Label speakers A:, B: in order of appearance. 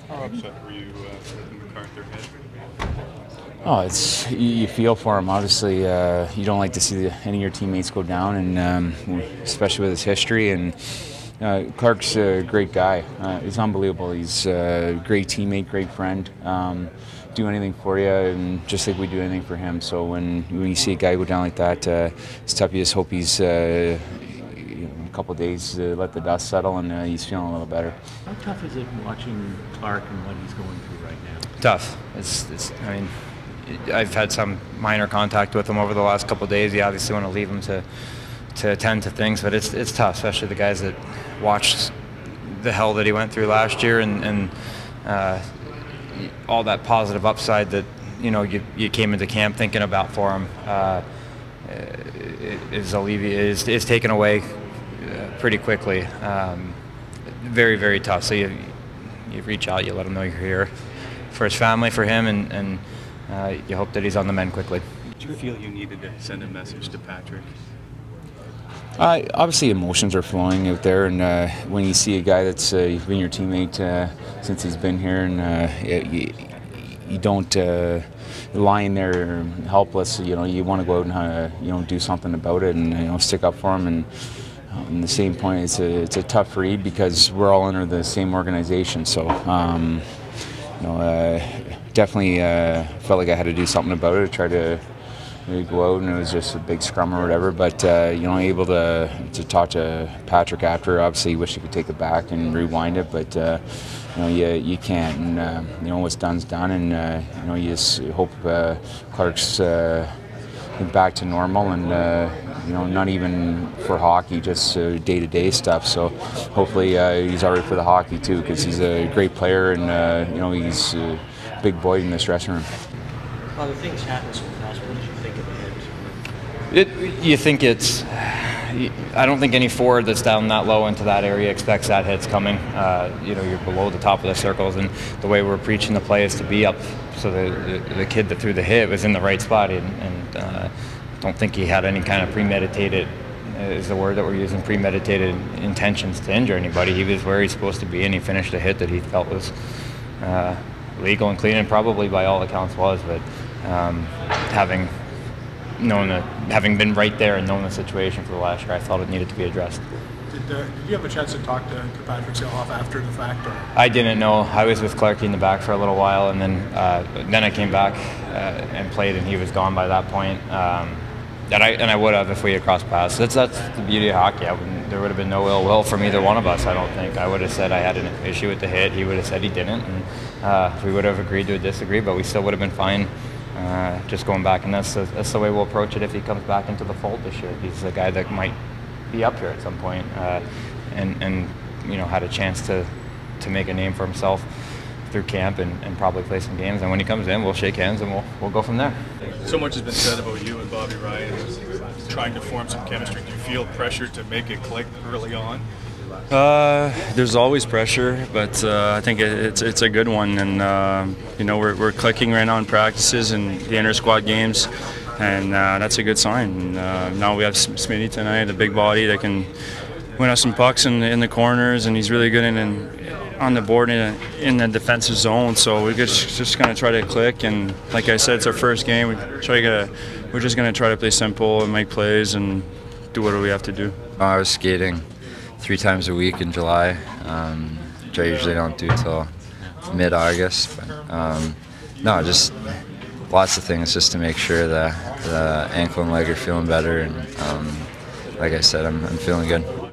A: How upset were you when MacArthur hit?
B: Oh, it's you feel for him. Obviously, you don't like to see any of your teammates go down, and especially with his history. And Clark's a great guy. He's unbelievable. He's a great teammate, great friend. Do anything for you, and just like we do anything for him. So when you see a guy go down like that, it's tough. You just hope he's a couple of days let the dust settle, and he's feeling a little better.
C: How tough is it watching Clark and what he's going through right now?
D: Tough. I mean, I've had some minor contact with him over the last couple of days. You obviously want to leave him to attend to things, but it's tough, especially the guys that watched the hell that he went through last year and all that positive upside that you came into camp thinking about for him is taken away pretty quickly. Very, very tough. So you reach out, you let him know you're here for his family, for him, and you hope that he's on the mend quickly.
A: Did you feel you needed to send a message to Patrick?
B: Obviously, emotions are flowing out there, and when you see a guy that's been your teammate since he's been here, and you don't lying there helpless. You want to go out and do something about it, and stick up for him. And at the same point, it's a tough read because we're all under the same organization. So definitely felt like I had to do something about it. Try to go out, and it was just a big scrum or whatever. But able to talk to Patrick after. Obviously, you wish you could take it back and rewind it, but you can't. And what's done's done, and you just hope Clark's back to normal, and not even for hockey, just day-to-day stuff. So hopefully he's all right for the hockey too, because he's a great player, and he's a big boy in this dressing room.
C: Well, the things happen so fast. What did you think of the hit?
D: You think it's. I don't think any forward that's down that low into that area expects that hit's coming. You're below the top of the circles, and the way we're preaching the play is to be up. So the kid that threw the hit was in the right spot, and I don't think he had any kind of premeditated. Is the word that we're using, premeditated intentions to injure anybody. He was where he's supposed to be, and he finished a hit that he felt was legal and clean, and probably by all accounts was. But having been right there and known the situation for the last year, I thought it needed to be addressed.
E: Did you have a chance to talk to Patrick Saloff after the fact? Or?
D: I didn't know. I was with Clarkie in the back for a little while, and then I came back and played, and he was gone by that point. And I would have if we had crossed paths. That's the beauty of hockey. There would have been no ill will from either one of us, I don't think. I would have said I had an issue with the hit. He would have said he didn't, and we would have agreed to disagree, but we still would have been fine just going back. And that's the way we'll approach it if he comes back into the fold this year. He's a guy that might be up here at some point, and had a chance to make a name for himself through camp and probably play some games. And when he comes in, we'll shake hands and we'll go from there.
A: So much has been said about you and Bobby Ryan trying to form some chemistry. Do you feel pressure to make it click early on?
F: There's always pressure, but I think it's a good one, and we're clicking right now in practices and the inter-squad games, and that's a good sign. And, now we have Smitty tonight, a big body that can win us some pucks in the corners, and he's really good on the board in the defensive zone. So we're just going to try to click, and like I said, it's our first game. We're just going to try to play simple and make plays and do what we have to do.
G: I was skating 3 times a week in July, which I usually don't do till mid-August. No, just lots of things just to make sure that the ankle and leg are feeling better. And like I said, I'm feeling good.